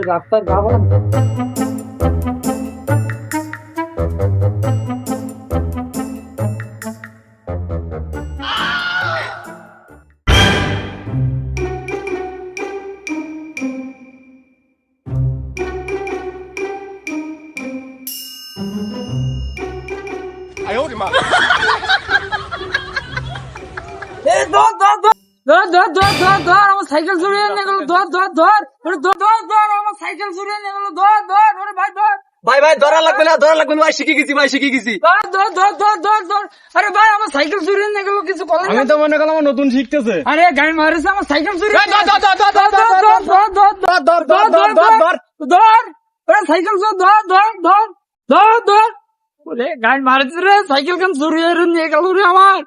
রাস্তায় যাবো আমার সাইকেল চুরিয়ে নিয়ে গেল ধর আমার সাইকেল চুরিয়ে নিয়ে গেল ধর ওরে ভাই ধর ভাই ভাই ধরা লাগবে না ভাই শিখে গেছি ধর আরে ভাই আমার সাইকেল চুরিয়ে নিয়ে গেল কিছু বলেন আমি তো মনে করলাম নতুন শিখতেছে আরে গাড়ি মারেছে আমার সাইকেল চুরি ধর সাইকেল ধর ওরে গাড়ি মারেছে রে সাইকেল কেন চুরিয়ে নিয়ে গেল রে আমার